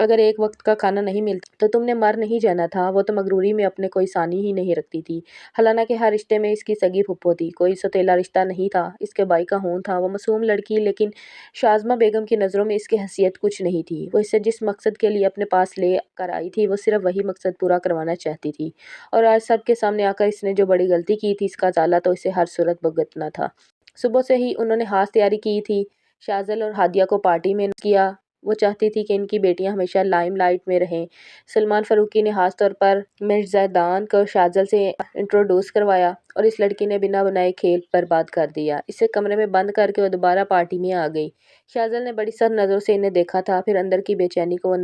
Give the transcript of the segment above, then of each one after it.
اگر ایک وقت کا کھانا نہیں ملتا تو تم نے مر نہیں جانا تھا۔ وہ تو مغروری میں اپنے کوئی ثانی ہی نہیں رکھتی تھی، حالانکہ ہر رشتے میں اس کی سگی پھپھو تھی، کوئی سوتیلا رشتہ نہیں تھا، اس کے بھائی کا خون تھا۔ وہ معصوم لڑکی، لیکن شازمہ بیگم کی نظروں میں اس کی حیثیت کچھ نہیں تھی۔ وہ اسے جس مقصد کے لیے اپنے پاس لے کر آئی تھی، وہ صرف وہی مقصد پورا کروانا چاہتی تھی، اور آج سب کے سامنے آ کر اس نے جو بڑی غلطی کی تھی، اس کا ازالہ تو اسے ہر صورت بھگتنا تھا۔ صبح سے ہی انہوں نے خاص تیاری کی تھی۔ شازل اور ہادیہ کو پارٹی میں کیا۔ وہ چاہتی تھی کہ ان کی بیٹیاں ہمیشہ لائم لائٹ میں رہیں۔ سلمان فاروقی نے خاص طور پر مرزادان کو شازل سے انٹروڈیوس کروایا، اور اس لڑکی نے بنا بنائے کھیل برباد کر دیا۔ اسے کمرے میں بند کر کے وہ دوبارہ پارٹی میں آ گئی۔ شازل نے بڑی سخت نظروں سے انہیں دیکھا تھا، پھر اندر کی بے چینی کو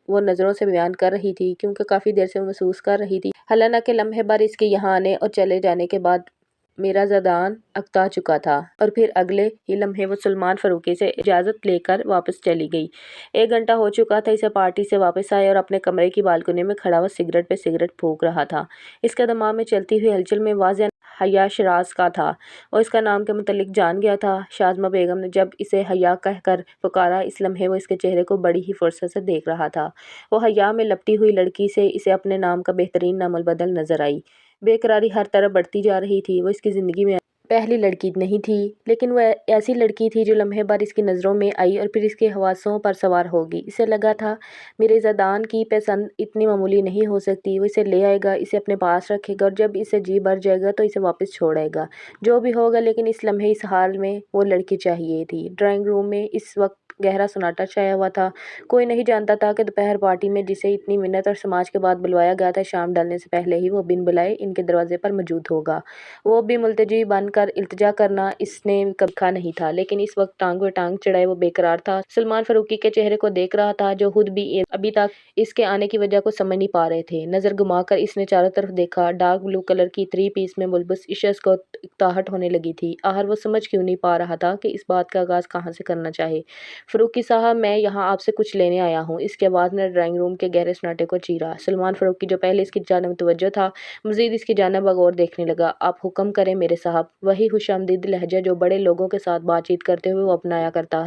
وہ نظروں سے بیان کر رہی تھی، کیونکہ کافی دیر سے وہ محسوس کر رہی تھی، حالانکہ لمحے بھر اس کے یہاں آنے اور چلے جانے کے بعد میرزادان اکتا چکا تھا، اور پھر اگلے ہی لمحے وہ سلمان فاروقی سے اجازت لے کر واپس چلی گئی۔ 1 گھنٹہ ہو چکا تھا اسے پارٹی سے واپس آئے، اور اپنے کمرے کی بالکنی میں کھڑا وہ سگریٹ پہ سگریٹ پھونک رہا تھا۔ اس کے دماغ میں چلتی ہوئی ہلچل میں واضح حیا شیراز کا تھا۔ وہ اس کا نام کے متعلق جان گیا تھا۔ شازمہ بیگم نے جب اسے حیا کہہ کر پکارا، اس لمحے وہ اس کے چہرے کو بڑی ہی فرصت سے دیکھ رہا تھا۔ وہ حیا میں لپٹی ہوئی لڑکی سے اسے اپنے نام کا بہترین نام البدل نظر آئی۔ بے قراری ہر طرف بڑھتی جا رہی تھی۔ وہ اس کی زندگی میں پہلی لڑکی نہیں تھی، لیکن وہ ایسی لڑکی تھی جو لمحے بھر اس کی نظروں میں آئی اور پھر اس کے حواسوں پر سوار ہوگی۔ اسے لگا تھا میرزادان کی پسند اتنی معمولی نہیں ہو سکتی۔ وہ اسے لے آئے گا، اسے اپنے پاس رکھے گا، اور جب اسے جی بھر جائے گا تو اسے واپس چھوڑ آئے گا، جو بھی ہوگا، لیکن اس لمحے اس حال میں وہ لڑکی چاہیے تھی۔ ڈرائنگ روم میں اس وقت گہرا سناٹا چھایا ہوا تھا۔ کوئی نہیں جانتا تھا کہ دوپہر پارٹی میں جسے اتنی منت اور سماج کے بعد بلوایا گیا تھا، شام ڈھلنے سے پہلے ہی وہ بن بلائے ان کے دروازے پر موجود ہوگا۔ وہ بھی ملتجی بن کر التجا کرنا اس نے کبھی سیکھا نہیں تھا، لیکن اس وقت ٹانگ پہ ٹانگ چڑھائے وہ بے قرار تھا، سلمان فاروقی کے چہرے کو دیکھ رہا تھا، جو خود بھی ابھی تک اس کے آنے کی وجہ کو سمجھ نہیں پا رہے تھے۔ نظر گھما کر اس نے چاروں طرف دیکھا۔ ڈارک بلو کلر کی 3 پیس میں ملبوس اس شخص کو اکتاہٹ ہونے لگی تھی۔ آخر وہ سمجھ کیوں نہیں پا رہا تھا کہ اس بات کا آغاز کہاں سے کرنا چاہے۔ فاروقی صاحب، میں یہاں آپ سے کچھ لینے آیا ہوں۔ اس کی آواز نے ڈرائنگ روم کے گہرے سناٹے کو چیرا۔ سلمان فاروقی، جو پہلے اس کی جانب متوجہ تھا، مزید اس کی جانب بغور دیکھنے لگا۔ آپ حکم کریں میرے صاحب۔ وہی خوش آمدید لہجہ جو بڑے لوگوں کے ساتھ بات چیت کرتے ہوئے وہ اپنایا کرتا۔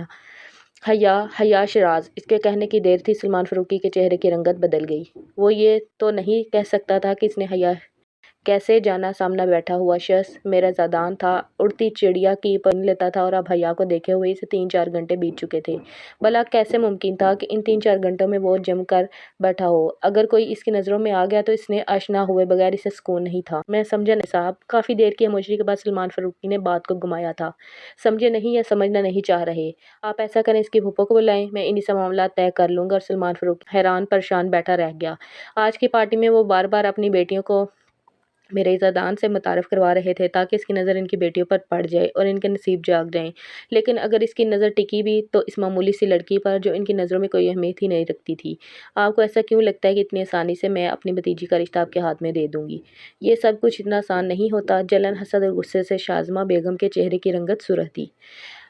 حیا شیراز۔ اس کے کہنے کی دیر تھی، سلمان فاروقی کے چہرے کی رنگت بدل گئی۔ وہ یہ تو نہیں کہہ سکتا تھا کہ اس نے حیا کیسے جانا۔ سامنے بیٹھا ہوا شخص میرزادان تھا، اڑتی چڑیا کی پناہ لیتا تھا، اور اب حیا کو دیکھے ہوئے اسے 3-4 گھنٹے بیت چکے تھے۔ بھلا کیسے ممکن تھا کہ ان 3-4 گھنٹوں میں وہ جم کر بیٹھا ہو؟ اگر کوئی اس کی نظروں میں آ گیا تو اس نے آشنا ہوئے بغیر اسے سکون نہیں تھا۔ میں سمجھا نہیں صاحب۔ کافی دیر کی خاموشی کے بعد سلمان فاروقی نے بات کو گھمایا تھا۔ سمجھے نہیں یا سمجھنا نہیں چاہ رہے؟ آپ ایسا کریں، اس کی پھوپھو کو بلائیں، میں انہی سے معاملات طے کر لوں گا۔ اور سلمان فاروقی حیران پریشان بیٹھا رہ گیا۔ آج کی پارٹی میں وہ بار بار اپنی بیٹیوں کو میرزادان سے متعارف کروا رہے تھے، تاکہ اس کی نظر ان کی بیٹیوں پر پڑ جائے اور ان کے نصیب جاگ جائیں، لیکن اگر اس کی نظر ٹکی بھی تو اس معمولی سی لڑکی پر جو ان کی نظروں میں کوئی اہمیت ہی نہیں رکھتی تھی۔ آپ کو ایسا کیوں لگتا ہے کہ اتنی آسانی سے میں اپنی بھتیجی کا رشتہ آپ کے ہاتھ میں دے دوں گی؟ یہ سب کچھ اتنا آسان نہیں ہوتا۔ جلن، حسد اور غصے سے شازمہ بیگم کے چہرے کی رنگت سرخ تھی۔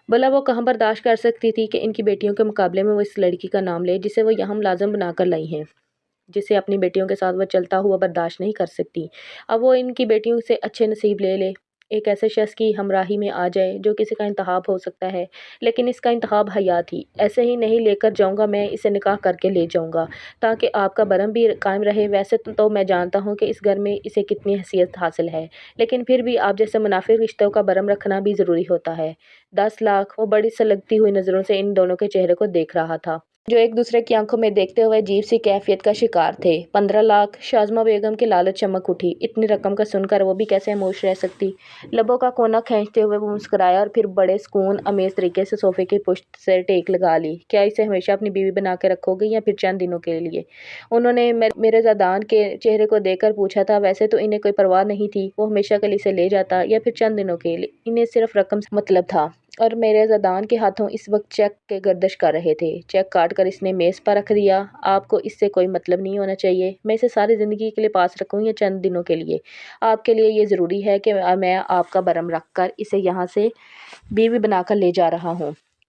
بھلا وہ کہاں برداشت کر سکتی تھی کہ ان کی بیٹیوں کے مقابلے میں وہ اس لڑکی کا نام لے، جسے وہ یہاں ملازم بنا کر لائی ہیں، جسے اپنی بیٹیوں کے ساتھ وہ چلتا ہوا برداشت نہیں کر سکتی۔ اب وہ ان کی بیٹیوں سے اچھے نصیب لے لے، ایک ایسے شخص کی ہمراہی میں آ جائے جو کسی کا انتخاب ہو سکتا ہے، لیکن اس کا انتخاب حیا تھی۔ ایسے ہی نہیں لے کر جاؤں گا، میں اسے نکاح کر کے لے جاؤں گا، تاکہ آپ کا بھرم بھی قائم رہے۔ ویسے تو میں جانتا ہوں کہ اس گھر میں اسے کتنی حیثیت حاصل ہے، لیکن پھر بھی آپ جیسے منافق رشتوں کا بھرم رکھنا بھی ضروری ہوتا ہے۔ 10 لاکھ۔ وہ بڑی سلگتی ہوئی نظروں سے ان دونوں کے چہرے کو دیکھ رہا تھا، جو ایک دوسرے کی آنکھوں میں دیکھتے ہوئے عجیب سی کیفیت کا شکار تھے۔ 15 لاکھ۔ شازمہ بیگم کی لالچ چمک اٹھی۔ اتنی رقم کا سن کر وہ بھی کیسے خاموش رہ سکتی؟ لبوں کا کونا کھینچتے ہوئے وہ مسکرایا، اور پھر بڑے سکون امیز طریقے سے صوفے کی پشت سے ٹیک لگا لی۔ کیا اسے ہمیشہ اپنی بیوی بنا کے رکھو گے یا پھر چند دنوں کے لیے؟ انہوں نے میرزادان کے چہرے کو دیکھ کر پوچھا تھا۔ ویسے تو انہیں کوئی پرواہ نہیں تھی، وہ ہمیشہ کے لیے اسے لے جاتا یا پھر چند دنوں کے لیے، انہیں صرف رقم سے مطلب تھا۔ اور میرزادان کے ہاتھوں اس وقت چیک کے گردش کر رہے تھے۔ چیک کاٹ کر اس نے میز پر رکھ دیا۔ آپ کو اس سے کوئی مطلب نہیں ہونا چاہیے۔ میں اسے ساری زندگی کے لیے پاس رکھوں یا چند دنوں کے لیے، آپ کے لیے یہ ضروری ہے کہ میں آپ کا بھرم رکھ کر اسے یہاں سے بیوی بنا کر لے جا رہا ہوں۔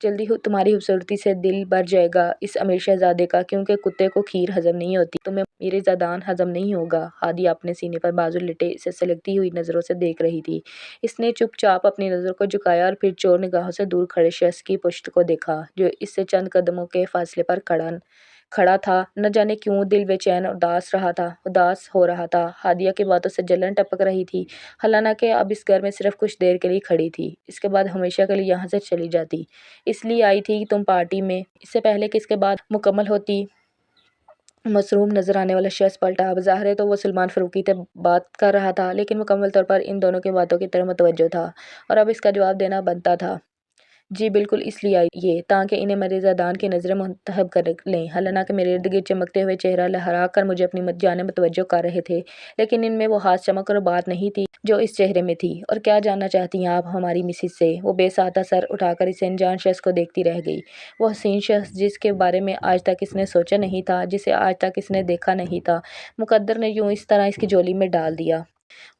جلدی تمہاری خوبصورتی سے دل بھر جائے گا اس امیر شہزادے کا، کیونکہ کتے کو کھیر ہضم نہیں ہوتی، تمہیں میرے زادان ہضم نہیں ہوگا۔ ہادیہ اپنے سینے پر بازو لٹے اسے سلگتی ہوئی نظروں سے دیکھ رہی تھی۔ اس نے چپ چاپ اپنی نظر کو جھکایا اور پھر چور نگاہوں سے دور کھڑے شخص کی پشت کو دیکھا، جو اس سے چند قدموں کے فاصلے پر کھڑا تھا۔ نہ جانے کیوں دل بے چین اداس ہو رہا تھا۔ ہادیہ کی باتوں سے جلن ٹپک رہی تھی، حالانکہ اب اس گھر میں صرف کچھ دیر کے لیے کھڑی تھی، اس کے بعد ہمیشہ کے لیے یہاں سے چلی جاتی۔ اس لیے آئی تھی کہ تم پارٹی میں اس سے پہلے کہ اس کے بعد مکمل ہوتی۔ مصروم نظر آنے والا شخص پلٹا۔ بظاہر تو وہ سلمان فاروقی سے بات کر رہا تھا، لیکن مکمل طور پر ان دونوں کی باتوں کی طرف متوجہ تھا، اور اب اس کا جواب دینا بنتا تھا۔ جی بالکل، اس لیے آئی یہ تاکہ انہیں میرے زادان کی نظریں منتخب کر لیں۔ حالانکہ میرے ارد گرد چمکتے ہوئے چہرہ لہرا کر مجھے اپنی جانب متوجہ کر رہے تھے، لیکن ان میں وہ خاص چمک اور بات نہیں تھی جو اس چہرے میں تھی۔ اور کیا جاننا چاہتی ہیں آپ ہماری مسز سے؟ وہ بے ساختہ سر اٹھا کر اس انجان شخص کو دیکھتی رہ گئی، وہ حسین شخص جس کے بارے میں آج تک اس نے سوچا نہیں تھا، جسے آج تک اس نے دیکھا نہیں تھا، مقدر نے یوں اس طرح اس کی جھولی میں ڈال دیا۔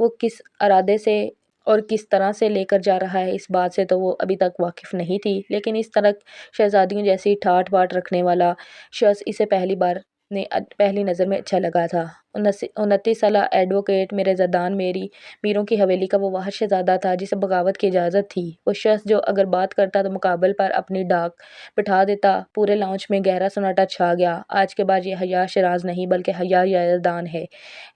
وہ کس ارادے سے اور کس طرح سے لے کر جا رہا ہے اس بات سے تو وہ ابھی تک واقف نہیں تھی، لیکن اس طرح شہزادیوں جیسی ٹھاٹھ باٹ رکھنے والا شخص اسے پہلی نظر میں اچھا لگا تھا۔ 29 سالہ ایڈوکیٹ میرے زادان میروں کی حویلی کا وہ واحد شہزادہ تھا جسے بغاوت کی اجازت تھی، وہ شخص جو اگر بات کرتا تو مقابل پر اپنی ڈاک بٹھا دیتا۔ پورے لاؤنج میں گہرا سناٹا چھا گیا۔ آج کے بعد یہ حیا شیراز نہیں بلکہ حیا یزدان ہے،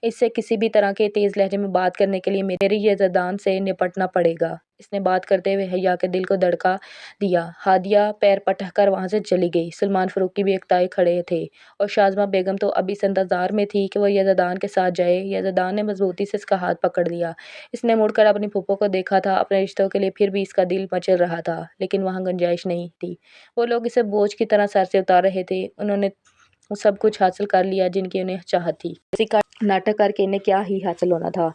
اس سے کسی بھی طرح کے تیز لہجے میں بات کرنے کے لیے میری یزدان سے نپٹنا پڑے گا۔ اس نے بات کرتے ہوئے حیا کے دل کو دھڑکا دیا۔ ہادیہ پیر پٹک کر وہاں سے چلی گئی۔ سلمان فاروقی بھی ایکتائے کھڑے تھے، اور شازمہ بیگم تو اب اس انتظار میں تھی کہ وہ یزدان کے ساتھ جائے۔ یزدان نے مضبوطی سے اس کا ہاتھ پکڑ لیا۔ اس نے مڑ کر اپنی پھوپھو کو دیکھا تھا، اپنے رشتوں کے لیے پھر بھی اس کا دل مچل رہا تھا، لیکن وہاں گنجائش نہیں تھی۔ وہ لوگ اسے بوجھ کی طرح سر سے اتار رہے تھے، انہوں نے سب کچھ حاصل کر لیا جن کی انہیں چاہت تھی۔ اسی کا ناٹک کر کے انہیں کیا ہی حاصل ہونا تھا۔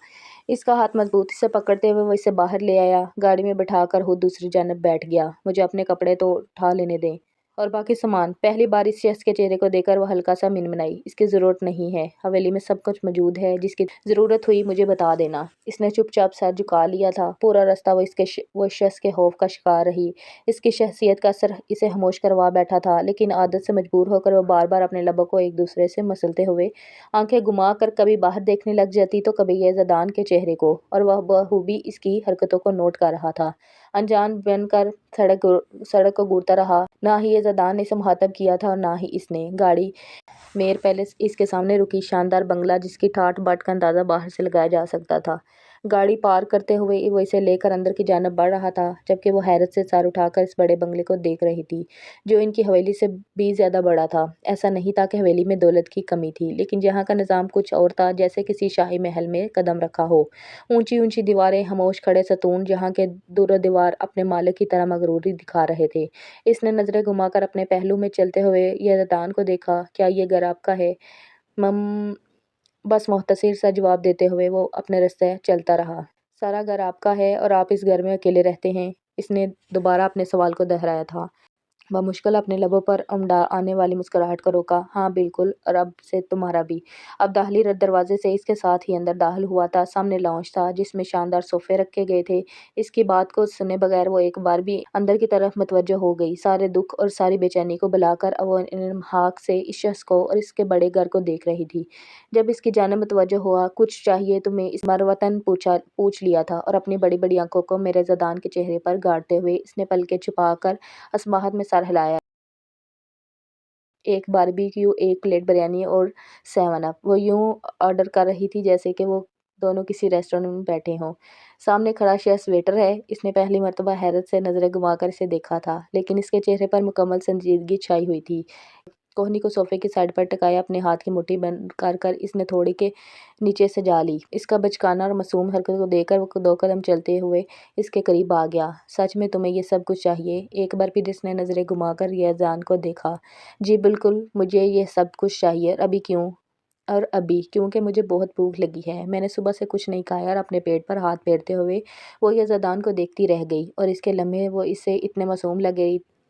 اس کا ہاتھ مضبوطی سے پکڑتے ہوئے وہ اسے باہر لے آیا، گاڑی میں بٹھا کر خود دوسری جانب بیٹھ گیا۔ مجھے اپنے کپڑے تو اٹھا لینے دیں، اور باقی سامان۔ پہلی بار اس شخص کے چہرے کو دیکھ کر وہ ہلکا سا منمنائی۔ اس کی ضرورت نہیں ہے، حویلی میں سب کچھ موجود ہے، جس کی ضرورت ہوئی مجھے بتا دینا۔ اس نے چپ چاپ سر جھکا لیا تھا۔ پورا رستہ وہ شخص کے خوف کا شکار رہی۔ اس کی شخصیت کا اثر اسے خاموش کروا بیٹھا تھا، لیکن عادت سے مجبور ہو کر وہ بار بار اپنے لبوں کو ایک دوسرے سے مسلتے ہوئے آنکھیں گھما کر کبھی باہر دیکھنے لگ جاتی تو کبھی یزدان کے چہرے کو، اور وہ بخوبی اس کی حرکتوں کو نوٹ کر رہا تھا۔ انجان بن کر سڑک کو گھورتا رہا۔ نہ ہی یزدان نے اسے مخاطب کیا تھا اور نہ ہی اس نے۔ گاڑی میر پیلس اس کے سامنے رکی، شاندار بنگلہ جس کی ٹھاٹھ بٹ کا اندازہ باہر سے لگایا جا سکتا تھا۔ گاڑی پارک کرتے ہوئے وہ اسے لے کر اندر کی جانب بڑھ رہا تھا، جبکہ وہ حیرت سے سر اٹھا کر اس بڑے بنگلے کو دیکھ رہی تھی، جو ان کی حویلی سے بھی زیادہ بڑا تھا۔ ایسا نہیں تھا کہ حویلی میں دولت کی کمی تھی، لیکن یہاں کا نظام کچھ اور تھا، جیسے کسی شاہی محل میں قدم رکھا ہو۔ اونچی اونچی دیواریں، خاموش کھڑے ستون جہاں کے دور و دیوار اپنے مالک کی طرح مغروری دکھا رہے تھے۔ اس نے نظریں گھما کر اپنے پہلو میں چلتے ہوئے یزدان کو دیکھا۔ کیا یہ گھر آپ کا ہے؟ بس مختصر سا جواب دیتے ہوئے وہ اپنے راستے چلتا رہا۔ سارا گھر آپ کا ہے اور آپ اس گھر میں اکیلے رہتے ہیں؟ اس نے دوبارہ اپنے سوال کو دہرایا تھا۔ بمشکل اپنے لبوں پر امڈا آنے والی مسکراہٹ کو روکا۔ ہاں بالکل، اور اب سے تمہارا بھی۔ اب داخلی دروازے سے اس کے ساتھ ہی اندر داخل ہوا تھا۔ سامنے لاؤنج تھا جس میں شاندار صوفے رکھے گئے تھے۔ اس کی بات کو سنے بغیر وہ ایک بار بھی اندر کی طرف متوجہ ہو گئی۔ سارے دکھ اور ساری بے چینی کو بھلا کر اب وہ انہماک سے اس شخص کو اور اس کے بڑے گھر کو دیکھ رہی تھی۔ جب اس کی جانب متوجہ ہوا، کچھ چاہیے تمہیں؟ اس مروتاً پوچھ لیا تھا، اور اپنی بڑی بڑی آنکھوں کو میرے زادان کے چہرے پر گاڑتے ہوئے اس نے پلکیں چھپا کر اسماہت میں سر ہلایا۔ ایک باربیکیو، ایک پلیٹ بریانی اور 7 اپ۔ وہ یوں آرڈر کر رہی تھی جیسے کہ وہ دونوں کسی ریسٹورانٹ میں بیٹھے ہوں۔ سامنے کھڑا شخص ویٹر ہے۔ اس نے پہلی مرتبہ حیرت سے نظریں گھما کر اسے دیکھا تھا، لیکن اس کے چہرے پر مکمل سنجیدگی چھائی ہوئی تھی۔ کوہنی کو صوفے کی سائیڈ پر ٹکایا، اپنے ہاتھ کی مٹھی بند کر کر اس نے تھوڑی کے نیچے سجا لی۔ اس کا بچکانہ اور معصوم حرکت کو دیکھ کر وہ 2 قدم چلتے ہوئے اس کے قریب آ گیا۔ سچ میں تمہیں یہ سب کچھ چاہیے؟ ایک بار پھر اس نے نظریں گھما کر یزدان کو دیکھا۔ جی بالکل، مجھے یہ سب کچھ چاہیے، اور ابھی کیوں؟ اور ابھی کیونکہ مجھے بہت بھوک لگی ہے، میں نے صبح سے کچھ نہیں کھایا۔ اور اپنے پیٹ پر ہاتھ پھیرتے ہوئے وہ یزدان کو دیکھتی رہ گئی، اور اس کے لمحے وہ اسے اتنے معصوم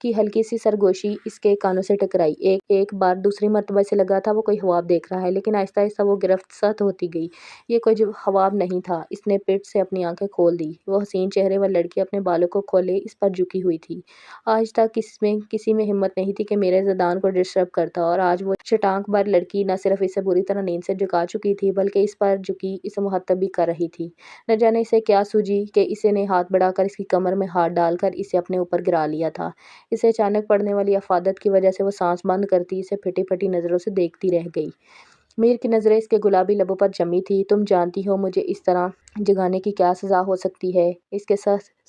کی ہلکی سی سرگوشی اس کے کانوں سے ٹکرائی۔ ایک بار دوسری مرتبہ اسے لگا تھا وہ کوئی خواب دیکھ رہا ہے، لیکن آہستہ آہستہ وہ گرفت ست ہوتی گئی۔ یہ کوئی خواب نہیں تھا۔ اس نے پٹ سے اپنی آنکھیں کھول دی۔ وہ حسین چہرے والی لڑکی اپنے بالوں کو کھولے اس پر جھکی ہوئی تھی۔ آج تک کسی میں ہمت نہیں تھی کہ میرزادان کو ڈسٹرب کرتا، اور آج وہ چٹانک بر لڑکی نہ صرف اسے بری طرح نیند سے جگا چکی تھی بلکہ اس پر جھکی اسے مخاطب بھی کر رہی تھی۔ نہ جانے اسے کیا سوجی کہ اسے نے ہاتھ بڑھا کر اس کی کمر میں ہاتھ ڈال کر اسے اپنے اوپر گرا لیا تھا۔ اسے اچانک پڑنے والی افادیت کی وجہ سے وہ سانس بند کرتی اسے پھٹی پھٹی نظروں سے دیکھتی رہ گئی۔ میر کی نظریں اس کے گلابی لبوں پر جمی تھیں۔ تم جانتی ہو مجھے اس طرح جگانے کی کیا سزا ہو سکتی ہے؟ اس کے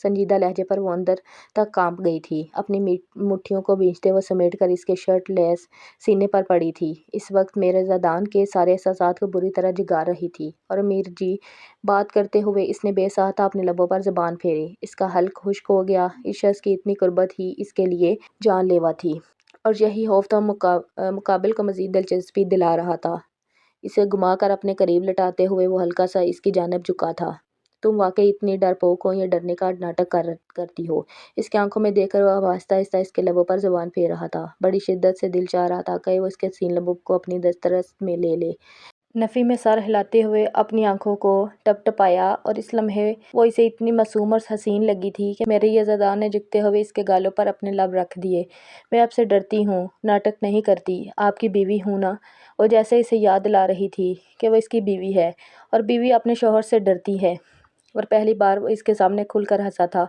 سنجیدہ لہجے پر وہ اندر تک کانپ گئی تھی۔ اپنی مٹھیوں کو بھینچتے ہوئے سمیٹ کر اس کے شرٹ لیس سینے پر پڑی تھی۔ اس وقت میرزادان کے سارے احساسات کو بری طرح جگا رہی تھی۔ اور امیر جی، بات کرتے ہوئے اس نے بے ساہتا اپنے لبوں پر زبان پھیری۔ اس کا حلق خشک ہو گیا۔ اس شخص کی اتنی قربت ہی اس کے لیے جان لیوا تھی، اور یہی خوف تو مقابل کو مزید دلچسپی دلا رہا تھا۔ اسے گھما کر اپنے قریب لٹاتے ہوئے وہ ہلکا سا اس کی جانب جھکا تھا۔ تم واقعی اتنی ڈرپوک ہو یا ڈرنے کا ناٹک کرتی ہو؟ اس کی آنکھوں میں دیکھ کر وہ آہستہ آہستہ اس کے لبوں پر زبان پھیر رہا تھا۔ بڑی شدت سے دل چاہ رہا تھا کہ وہ اس کے حسین لبوں کو اپنی دسترس میں لے لے۔ نفی میں سر ہلاتے ہوئے اپنی آنکھوں کو ٹپ ٹپایا، اور اس لمحے وہ اسے اتنی معصوم اور حسین لگی تھی کہ میرزادان نے جھکتے ہوئے اس کے گالوں پر اپنے لب رکھ دیے۔ میں آپ سے ڈرتی ہوں، ناٹک نہیں کرتی، آپ کی بیوی ہوں نا؟ وہ جیسے اسے یاد دلا رہی تھی کہ وہ اس کی بیوی ہے، اور بیوی اپنے شوہر سے ڈرتی ہے۔ اور پہلی بار وہ اس کے سامنے کھل کر ہنسا تھا،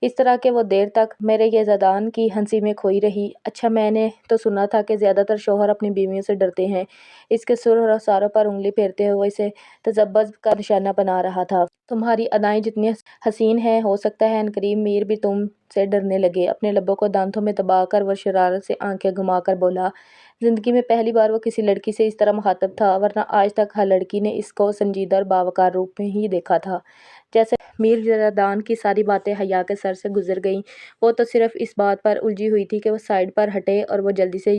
اس طرح کہ وہ دیر تک میرزادان کی ہنسی میں کھوئی رہی۔ اچھا، میں نے تو سنا تھا کہ زیادہ تر شوہر اپنی بیویوں سے ڈرتے ہیں۔ اس کے سر اور رخساروں پر انگلی پھیرتے ہوئے اسے تذبذب کا نشانہ بنا رہا تھا۔ تمہاری ادائیں جتنی حسین ہیں، ہو سکتا ہے عنقریب میر بھی تم سے ڈرنے لگے۔ اپنے لبوں کو دانتوں میں دبا کر وہ شرارت سے آنکھیں گھما کر بولا۔ زندگی میں پہلی بار وہ کسی لڑکی سے اس طرح مخاطب تھا، ورنہ آج تک ہر لڑکی نے اس کو سنجیدہ اور باوقار روپ میں ہی دیکھا تھا۔ جیسے میرزادان کی ساری باتیں حیا کے سر سے گزر گئیں۔ وہ تو صرف اس بات پر الجھی ہوئی تھی کہ وہ سائیڈ پر ہٹے اور وہ جلدی سے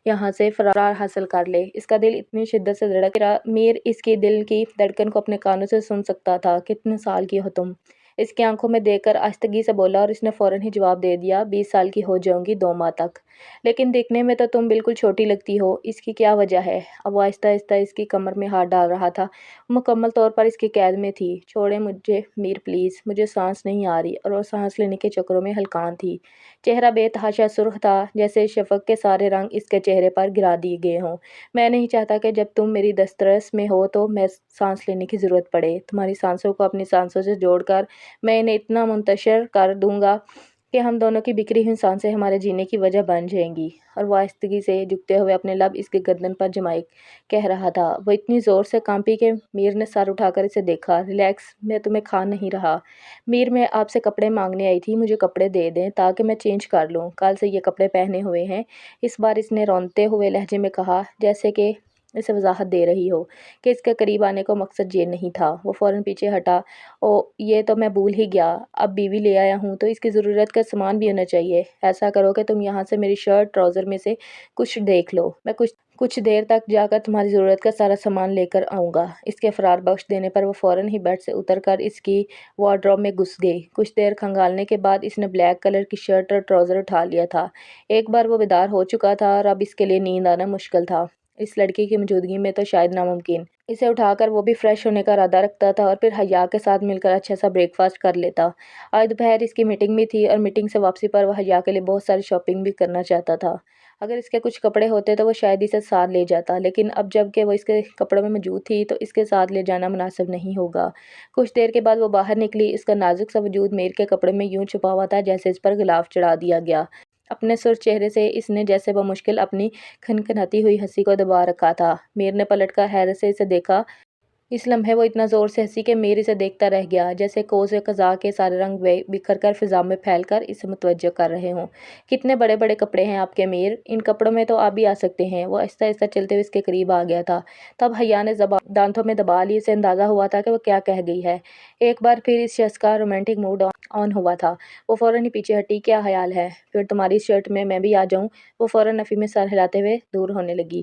یہاں سے فرار حاصل کر لے۔ اس کا دل اتنی شدت سے دھڑک رہا میر اس کی دل کی دھڑکن کو اپنے کانوں سے سن سکتا تھا۔ کتنے سال کی ہو تم؟ اس کی آنکھوں میں دیکھ کر آہستگی سے بولا، اور اس نے فوراً ہی جواب دے دیا، 20 سال کی ہو جاؤں گی 2 ماہ تک۔ لیکن دیکھنے میں تو تم بالکل چھوٹی لگتی ہو، اس کی کیا وجہ ہے؟ اب وہ آہستہ آہستہ اس کی کمر میں ہاتھ ڈال رہا تھا۔ وہ مکمل طور پر اس کی قید میں تھی۔ چھوڑیں مجھے میر پلیز، مجھے سانس نہیں آ رہی۔ اور وہ سانس لینے کے چکروں میں ہلکان تھی۔ چہرہ بے تحاشا سرخ تھا، جیسے شفق کے سارے رنگ اس کے چہرے پر گرا دیے گئے ہوں۔ میں نہیں چاہتا کہ جب تم میری دسترس میں ہو تو میں سانس لینے کی ضرورت پڑے۔ تمہاری سانسوں کو اپنی سانسوں سے جوڑ کر میں انہیں اتنا منتشر کر دوں گا کہ ہم دونوں کی بکھری ہوئی سانسیں ہمارے جینے کی وجہ بن جائیں گی۔ اور وہ آہستگی سے جھکتے ہوئے اپنے لب اس کی گردن پر جمائے کہہ رہا تھا۔ وہ اتنی زور سے کانپی کہ میر نے سر اٹھا کر اسے دیکھا۔ ریلیکس، میں تمہیں کھا نہیں رہا۔ میر، میں آپ سے کپڑے مانگنے آئی تھی، مجھے کپڑے دے دیں تاکہ میں چینج کر لوں۔ کل سے یہ کپڑے پہنے ہوئے ہیں۔ اس بار اس نے روندتے ہوئے لہجے میں کہا، جیسے کہ اسے وضاحت دے رہی ہو کہ اس کے قریب آنے کا مقصد یہ نہیں تھا۔ وہ فوراً پیچھے ہٹا۔ او، یہ تو میں بھول ہی گیا، اب بیوی لے آیا ہوں تو اس کی ضرورت کا سامان بھی ہونا چاہیے۔ ایسا کرو کہ تم یہاں سے میری شرٹ ٹراؤزر میں سے کچھ دیکھ لو، میں کچھ دیر تک جا کر تمہاری ضرورت کا سارا سامان لے کر آؤں گا۔ اس کے فرار بخش دینے پر وہ فوراً ہی بیڈ سے اتر کر اس کی وارڈروب میں گھس گئی۔ کچھ دیر کھنگالنے کے بعد اس نے بلیک کلر کی شرٹ اور ٹراؤزر اٹھا لیا تھا۔ ایک بار وہ بیدار ہو چکا تھا اور اب اس کے لیے نیند آنا مشکل تھا، اس لڑکی کی موجودگی میں تو شاید ناممکن۔ اسے اٹھا کر وہ بھی فریش ہونے کا ارادہ رکھتا تھا اور پھر حیا کے ساتھ مل کر اچھا سا بریک فاسٹ کر لیتا۔ آج دوپہر اس کی میٹنگ بھی تھی، اور میٹنگ سے واپسی پر وہ حیا کے لیے بہت ساری شاپنگ بھی کرنا چاہتا تھا۔ اگر اس کے کچھ کپڑے ہوتے تو وہ شاید اسے ساتھ لے جاتا، لیکن اب جب کہ وہ اس کے کپڑوں میں موجود تھی تو اس کے ساتھ لے جانا مناسب نہیں ہوگا۔ کچھ دیر کے بعد وہ باہر نکلی۔ اس کا نازک سا وجود میر کے کپڑے میں یوں چھپا ہوا تھا جیسے اس پر غلاف چڑھا دیا گیا۔ اپنے سرخ چہرے سے اس نے جیسے بمشکل اپنی کھنکھناتی ہوئی ہنسی کو دبا رکھا تھا۔ میر نے پلٹ کر حیرت سے اسے دیکھا۔ اس لمحے وہ اتنا زور سے ہنسی کہ میر اسے دیکھتا رہ گیا، جیسے کوس قزح کے سارے رنگ بکھر کر فضا میں پھیل کر اسے متوجہ کر رہے ہوں۔ کتنے بڑے بڑے کپڑے ہیں آپ کے میر، ان کپڑوں میں تو آپ بھی آ سکتے ہیں۔ وہ آہستہ آہستہ چلتے ہوئے اس کے قریب آ گیا تھا۔ تب حیا نے زبان دانتوں میں دبا لی۔ اسے اندازہ ہوا تھا کہ وہ کیا کہہ گئی ہے۔ ایک بار پھر اس شخص کا رومانٹک موڈ آن ہوا تھا۔ وہ فوراً ہی پیچھے ہٹی۔ کیا خیال ہے پھر تمہاری اس شرٹ میں بھی آ جاؤں؟ وہ فوراً نفی میں سر ہلاتے ہوئے دور ہونے لگی۔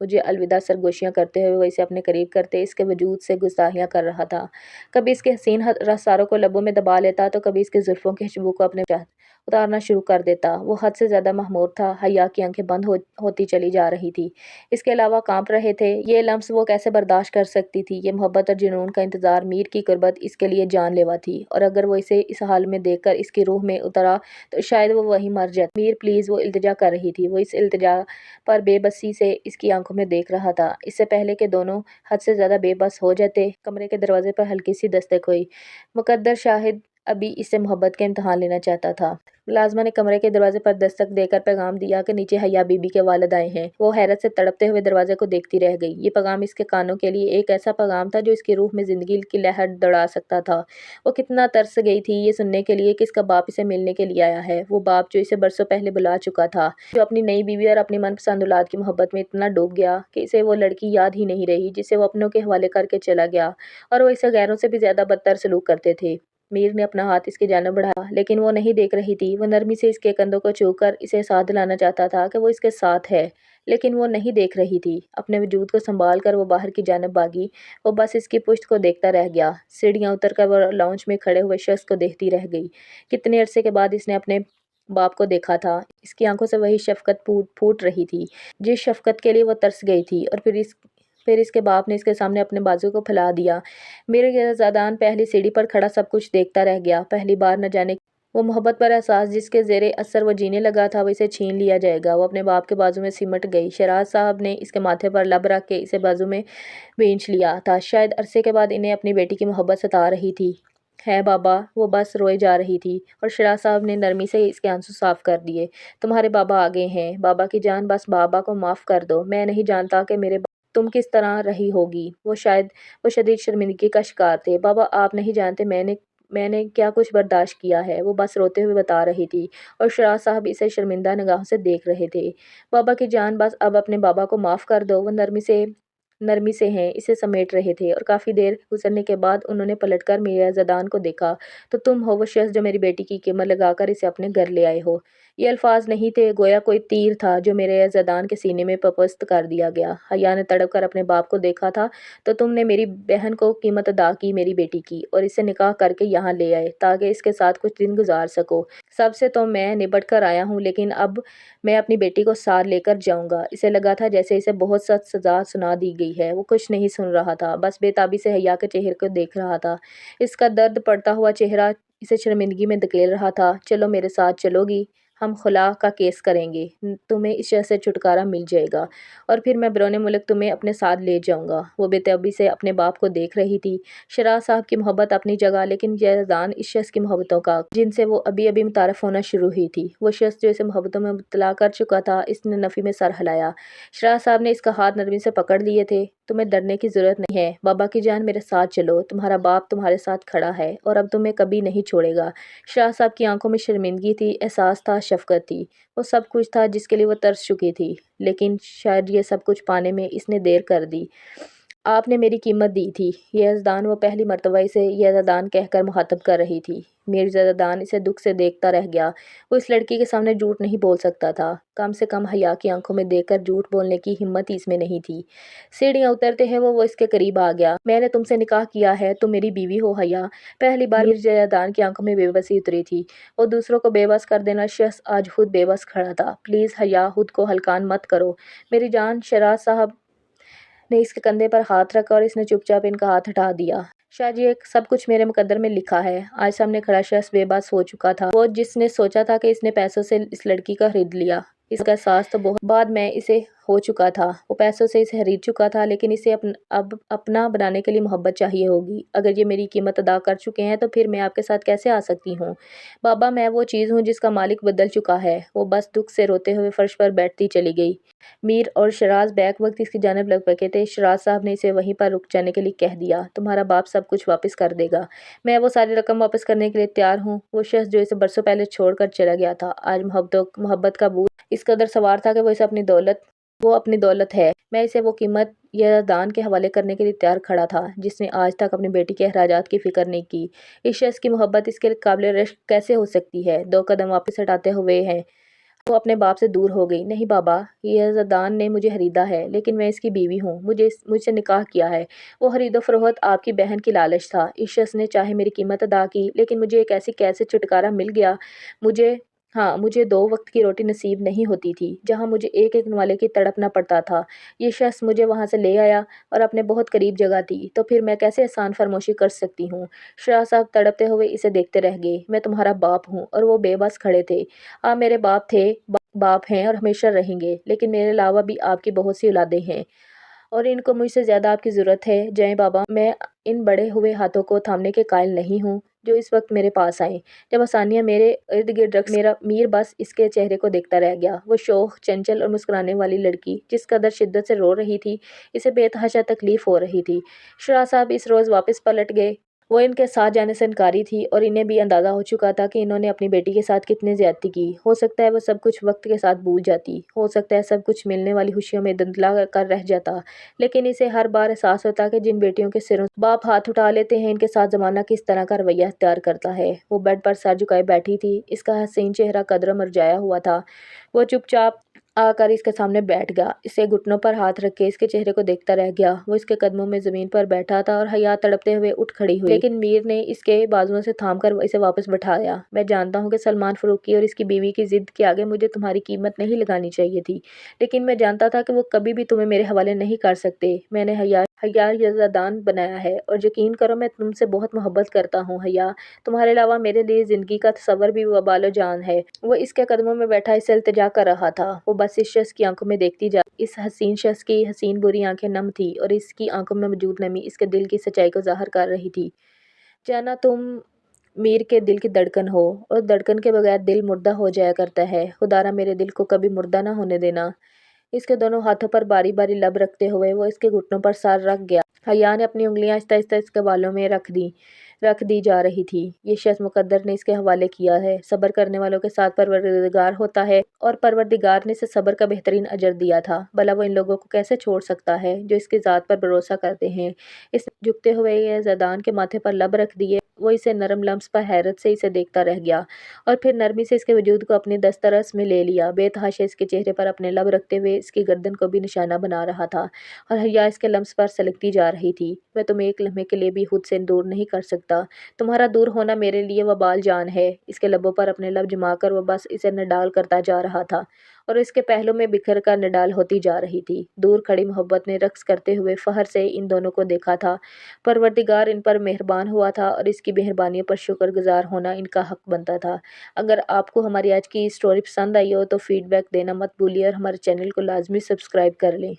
مجھے الوداع سرگوشیاں کرتے ہوئے وہ اسے اپنے قریب کرتے اس کے وجود سے گستاخیاں کر رہا تھا۔ کبھی اس کے حسین رخساروں کو لبوں میں دبا لیتا تو کبھی اس کے زلفوں کی خوشبو کو اپنے اتارنا شروع کر دیتا۔ وہ حد سے زیادہ مخمور تھا، حیا کی آنکھیں بند ہوتی چلی جا رہی تھی، اس کے علاوہ کانپ رہے تھے۔ یہ لمس وہ کیسے برداشت کر سکتی تھی؟ یہ محبت اور جنون کا انتظار، میر کی قربت اس کے لیے جان لیوا تھی، اور اگر وہ اسے اس حال میں دیکھ کر اس کی روح میں اترا تو شاید وہ وہیں مر جاتا۔ میر پلیز، وہ التجا کر رہی تھی۔ وہ اس التجا پر بے بسی سے اس کی آنکھوں میں دیکھ رہا تھا۔ اس سے پہلے کہ دونوں حد سے زیادہ بے بس ہو جاتے، کمرے کے دروازے پر ہلکی سی دستک ہوئی۔ مقدر شاہد ابھی اس سے محبت کا امتحان لینا چاہتا تھا۔ ملازمہ نے کمرے کے دروازے پر دستک دے کر پیغام دیا کہ نیچے حیا بی بی کے والد آئے ہیں۔ وہ حیرت سے تڑپتے ہوئے دروازے کو دیکھتی رہ گئی۔ یہ پیغام اس کے کانوں کے لیے ایک ایسا پیغام تھا جو اس کی روح میں زندگی کی لہر دوڑا سکتا تھا۔ وہ کتنا ترس گئی تھی یہ سننے کے لیے کہ اس کا باپ اسے ملنے کے لیے آیا ہے، وہ باپ جو اسے برسوں پہلے بلا چکا تھا، جو اپنی نئی بیوی اور اپنی من پسند اولاد کی محبت میں اتنا ڈوب گیا کہ اسے وہ لڑکی یاد ہی نہیں رہی جسے وہ اپنوں کے حوالے کر کے چلا گیا، اور وہ اسے غیروں سے بھی زیادہ بدتر سلوک کرتے تھے۔ میر نے اپنا ہاتھ اس کی جانب بڑھایا، لیکن وہ نہیں دیکھ رہی تھی۔ وہ نرمی سے اس کے کندھوں کو چھو کر اسے ساتھ دلانا چاہتا تھا کہ وہ اس کے ساتھ ہے، لیکن وہ نہیں دیکھ رہی تھی۔ اپنے وجود کو سنبھال کر وہ باہر کی جانب بھاگی۔ وہ بس اس کی پشت کو دیکھتا رہ گیا۔ سیڑھیاں اتر کر وہ لاؤنج میں کھڑے ہوئے شخص کو دیکھتی رہ گئی۔ کتنے عرصے کے بعد اس نے اپنے باپ کو دیکھا تھا۔ اس کی آنکھوں سے وہی شفقت پھوٹ رہی تھی جس شفقت کے لیے وہ ترس گئی تھی، اور پھر اس کے باپ نے اس کے سامنے اپنے بازو کو پھیلا دیا۔ میرزادان پہلی سیڑھی پر کھڑا سب کچھ دیکھتا رہ گیا۔ پہلی بار نہ جانے وہ محبت پر احساس جس کے زیر اثر وہ جینے لگا تھا، وہ اسے چھین لیا جائے گا۔ وہ اپنے باپ کے بازو میں سمٹ گئی۔ شہراز صاحب نے اس کے ماتھے پر لب رکھ کے اسے بازو میں بھینچ لیا تھا۔ شاید عرصے کے بعد انہیں اپنی بیٹی کی محبت ستا رہی تھی۔ ہے بابا، وہ بس روئے جا رہی تھی، اور شہراز صاحب نے نرمی سے اس کے آنسو صاف کر دیے۔ تمہارے بابا آ گئے ہیں۔ بابا کی جان، بس بابا کو معاف کر دو۔ میں نہیں جانتا کہ میرے تم کس طرح رہی ہوگی۔ وہ شدید شرمندگی کا شکار تھے۔ بابا، آپ نہیں جانتے میں نے کیا کچھ برداشت کیا ہے، وہ بس روتے ہوئے بتا رہی تھی، اور شہراز صاحب اسے شرمندہ نگاہوں سے دیکھ رہے تھے۔ بابا کی جان، بس اب اپنے بابا کو معاف کر دو۔ وہ نرمی سے ہیں اسے سمیٹ رہے تھے، اور کافی دیر گزرنے کے بعد انہوں نے پلٹ کر میرزادان کو دیکھا۔ تو تم ہو وہ شخص جو میری بیٹی کی قیمت لگا کر اسے اپنے گھر لے آئے ہو۔ یہ الفاظ نہیں تھے، گویا کوئی تیر تھا جو میرزادان کے سینے میں پست کر دیا گیا۔ حیا نے تڑپ کر اپنے باپ کو دیکھا تھا۔ تو تم نے میری بہن کو قیمت ادا کی، میری بیٹی کی، اور اسے نکاح کر کے یہاں لے آئے تاکہ اس کے ساتھ کچھ دن گزار سکو۔ سب سے تو میں نبٹ کر آیا ہوں، لیکن اب میں اپنی بیٹی کو ساتھ لے کر جاؤں گا۔ اسے لگا تھا جیسے اسے بہت سخت سزا سنا دی گئی ہے۔ وہ کچھ نہیں سن رہا تھا، بس بے تابی سے حیا کے چہرے کو دیکھ رہا تھا۔ اس کا درد پڑتا ہوا چہرہ اسے شرمندگی میں دھکیل رہا تھا۔ چلو میرے ساتھ چلو گی؟ ہم خلا کا کیس کریں گے، تمہیں اس شخص سے چھٹکارا مل جائے گا، اور پھر میں بیرون ملک تمہیں اپنے ساتھ لے جاؤں گا۔ وہ بے تابی سے اپنے باپ کو دیکھ رہی تھی۔ شہراز صاحب کی محبت اپنی جگہ، لیکن یزدان اس شخص کی محبتوں کا جن سے وہ ابھی ابھی متعارف ہونا شروع ہوئی تھی، وہ شخص جو اسے محبتوں میں مبتلا کر چکا تھا۔ اس نے نفی میں سر ہلایا۔ شہراز صاحب نے اس کا ہاتھ نرمی سے پکڑ لیے تھے۔ تمہیں ڈرنے کی ضرورت نہیں ہے بابا کی جان، میرے ساتھ چلو، تمہارا باپ تمہارے ساتھ کھڑا ہے، اور اب تمہیں کبھی نہیں چھوڑے گا۔ شہراز صاحب کی آنکھوں میں شرمندگی تھی، احساس تھا، شفقت تھی، وہ سب کچھ تھا جس کے لیے وہ ترس چکی تھی، لیکن شاید یہ سب کچھ پانے میں اس نے دیر کر دی۔ آپ نے میری قیمت دی تھی یزدان، وہ پہلی مرتبہ اسے یزدان کہہ کر مخاطب کر رہی تھی۔ میرزادان اسے دکھ سے دیکھتا رہ گیا۔ وہ اس لڑکی کے سامنے جھوٹ نہیں بول سکتا تھا، کم سے کم حیا کی آنکھوں میں دیکھ کر جھوٹ بولنے کی ہمت ہی اس میں نہیں تھی۔ سیڑھیاں اترتے ہیں وہ اس کے قریب آ گیا۔ میں نے تم سے نکاح کیا ہے، تم میری بیوی ہو حیا۔ پہلی بار میرزادان کی آنکھوں میں بے بسی اتری تھی۔ وہ دوسروں کو بے بس کر دینا شخص آج خود بے بس کھڑا تھا۔ پلیز حیا، خود کو ہلکان مت کرو میری جان۔ شہراز صاحب نے اس کے کندھے پر ہاتھ رکھا، اور اس نے چپ چاپ ان کا ہاتھ ہٹا دیا۔ شاید یہ سب کچھ میرے مقدر میں لکھا ہے۔ آج سامنے کھڑا شخص بے بس ہو چکا تھا۔ وہ جس نے سوچا تھا کہ اس نے پیسوں سے اس لڑکی کا خرید لیا، اس کا احساس تو بہت بعد میں اسے ہو چکا تھا۔ وہ پیسوں سے اسے خرید چکا تھا، لیکن اسے اب اپنا بنانے کے لیے محبت چاہیے ہوگی۔ اگر یہ میری قیمت ادا کر چکے ہیں تو پھر میں آپ کے ساتھ کیسے آ سکتی ہوں؟ بابا، میں وہ چیز ہوں جس کا مالک بدل چکا ہے۔ وہ بس دکھ سے روتے ہوئے فرش پر بیٹھتی چلی گئی۔ میر اور شہراز بیک وقت اس کی جانب لگ پکے تھے۔ شہراز صاحب نے اسے وہیں پر رک جانے کے لیے کہہ دیا۔ تمہارا باپ سب کچھ واپس کر دے گا، میں وہ ساری رقم واپس کرنے کے لیے تیار ہوں۔ وہ شخص جو اسے برسوں پہلے چھوڑ کر چلا گیا تھا، آج محبت کا بوجھ اس قدر سوار تھا کہ وہ اپنی دولت ہے۔ میں اسے وہ قیمت یزدان کے حوالے کرنے کے لیے تیار کھڑا تھا جس نے آج تک اپنی بیٹی کے اخراجات کی فکر نہیں کی۔ اس شخص کی محبت اس کے قابل رشک کیسے ہو سکتی ہے؟ 2 قدم واپس ہٹاتے ہوئے ہیں وہ اپنے باپ سے دور ہو گئی۔ نہیں بابا، یہ زدان نے مجھے خریدا ہے، لیکن میں اس کی بیوی ہوں، مجھ سے نکاح کیا ہے۔ وہ خرید و فروخت آپ کی بہن کی لالچ تھا۔ اس شخص نے چاہے میری قیمت ادا کی، لیکن مجھے ایک ایسی قید سے چھٹکارا مل گیا۔ مجھے 2 وقت کی روٹی نصیب نہیں ہوتی تھی، جہاں مجھے ایک ایک نوالے کی تڑپنا پڑتا تھا۔ یہ شخص مجھے وہاں سے لے آیا اور اپنے بہت قریب جگہ تھی، تو پھر میں کیسے احسان فرموشی کر سکتی ہوں؟ شاہ صاحب تڑپتے ہوئے اسے دیکھتے رہ گئے۔ میں تمہارا باپ ہوں۔ اور وہ بے بس کھڑے تھے۔ آپ میرے باپ تھے، باپ ہیں اور ہمیشہ رہیں گے، لیکن میرے علاوہ بھی آپ کی بہت سی اولادیں ہیں، اور ان کو مجھ سے زیادہ آپ کی ضرورت ہے۔ جائیں بابا، میں ان بڑے ہوئے ہاتھوں کو تھامنے کے قائل نہیں ہوں جو اس وقت میرے پاس آئیں۔ جب آسانیاں میرے ارد گرد رقص، میرا میر بس اس کے چہرے کو دیکھتا رہ گیا۔ وہ شوخ، چنچل اور مسکرانے والی لڑکی جس قدر شدت سے رو رہی تھی، اسے بے تحاشا تکلیف ہو رہی تھی۔ شاہ صاحب اس روز واپس پلٹ گئے۔ وہ ان کے ساتھ جانے سے انکاری تھی، اور انہیں بھی اندازہ ہو چکا تھا کہ انہوں نے اپنی بیٹی کے ساتھ کتنی زیادتی کی۔ ہو سکتا ہے وہ سب کچھ وقت کے ساتھ بھول جاتی، ہو سکتا ہے سب کچھ ملنے والی خوشیوں میں دھندلا کر رہ جاتا، لیکن اسے ہر بار احساس ہوتا کہ جن بیٹیوں کے سروں باپ ہاتھ اٹھا لیتے ہیں، ان کے ساتھ زمانہ کس طرح کا رویہ اختیار کرتا ہے۔ وہ بیڈ پر سر جھکائے بیٹھی تھی، اس کا حسین چہرہ قدروں مرجھایا ہوا تھا۔ وہ چپ چاپ آ کر اس کے سامنے بیٹھ گیا، اسے گھٹنوں پر ہاتھ رکھ کے اس کے چہرے کو دیکھتا رہ گیا۔ وہ اس کے قدموں میں زمین پر بیٹھا تھا اور حیا تڑپتے ہوئے اٹھ کھڑی ہوئی، لیکن میر نے اس کے بازوؤں سے تھام کر اسے واپس بٹھایا۔ میں جانتا ہوں کہ سلمان فاروقی اور اس کی بیوی کی ضد کے آگے مجھے تمہاری قیمت نہیں لگانی چاہیے تھی، لیکن میں جانتا تھا کہ وہ کبھی بھی تمہیں میرے حوالے نہیں کر سکتے۔ میں نے حیا یزدان بنایا ہے، اور یقین کرو میں تم سے بہت محبت کرتا ہوں حیا۔ تمہارے علاوہ میرے لیے زندگی کا تصور بھی وبال و جان ہے۔ وہ اس کے قدموں میں بیٹھا اس سے التجا کر رہا تھا۔ وہ بس اس شخص کی آنکھوں میں دیکھتی جا، اس حسین شخص کی حسین بری آنکھیں نم تھی، اور اس کی آنکھوں میں موجود نمی اس کے دل کی سچائی کو ظاہر کر رہی تھی۔ جانا تم میر کے دل کی دھڑکن ہو، اور دھڑکن کے بغیر دل مردہ ہو جایا کرتا ہے۔ خدارا میرے دل کو کبھی مردہ نہ ہونے دینا۔ اس کے دونوں ہاتھوں پر باری باری لب رکھتے ہوئے وہ اس کے گھٹنوں پر سر رکھ گیا۔ حیا نے اپنی انگلیاں آہستہ آہستہ اس کے بالوں میں رکھ دی جا رہی تھی۔ یہ شخص مقدر نے اس کے حوالے کیا ہے۔ صبر کرنے والوں کے ساتھ پروردگار ہوتا ہے، اور پروردگار نے اسے صبر کا بہترین اجر دیا تھا۔ بھلا وہ ان لوگوں کو کیسے چھوڑ سکتا ہے جو اس کی ذات پر بھروسہ کرتے ہیں؟ اس نے جھکتے ہوئے یزدان کے ماتھے پر لب رکھ دیے۔ وہ اسے نرم لمس پر حیرت سے اسے دیکھتا رہ گیا، اور پھر نرمی سے اس کے وجود کو اپنی دسترس میں لے لیا۔ بے تحاشا اس کے چہرے پر اپنے لب رکھتے ہوئے اس کی گردن کو بھی نشانہ بنا رہا تھا، اور حیا اس کے لمس پر سلگتی جا رہی تھی۔ میں تمہیں ایک لمحے کے لیے بھی خود سے دور نہیں کر سکتا۔ تمہارا دور ہونا میرے لیے وبال جان ہے۔ اس کے لبوں پر اپنے لب جما کر وہ بس اسے نڈال کرتا جا رہا تھا، اور اس کے پہلو میں بکھر کر نڈال ہوتی جا رہی تھی۔ دور کھڑی محبت نے رقص کرتے ہوئے فخر سے ان دونوں کو دیکھا تھا۔ پروردگار ان پر مہربان ہوا تھا، اور اس کی مہربانیوں پر شکر گزار ہونا ان کا حق بنتا تھا۔ اگر آپ کو ہماری آج کی اسٹوری پسند آئی ہو تو فیڈ بیک دینا مت بھولیے، اور ہمارے چینل کو لازمی سبسکرائب کر لیں۔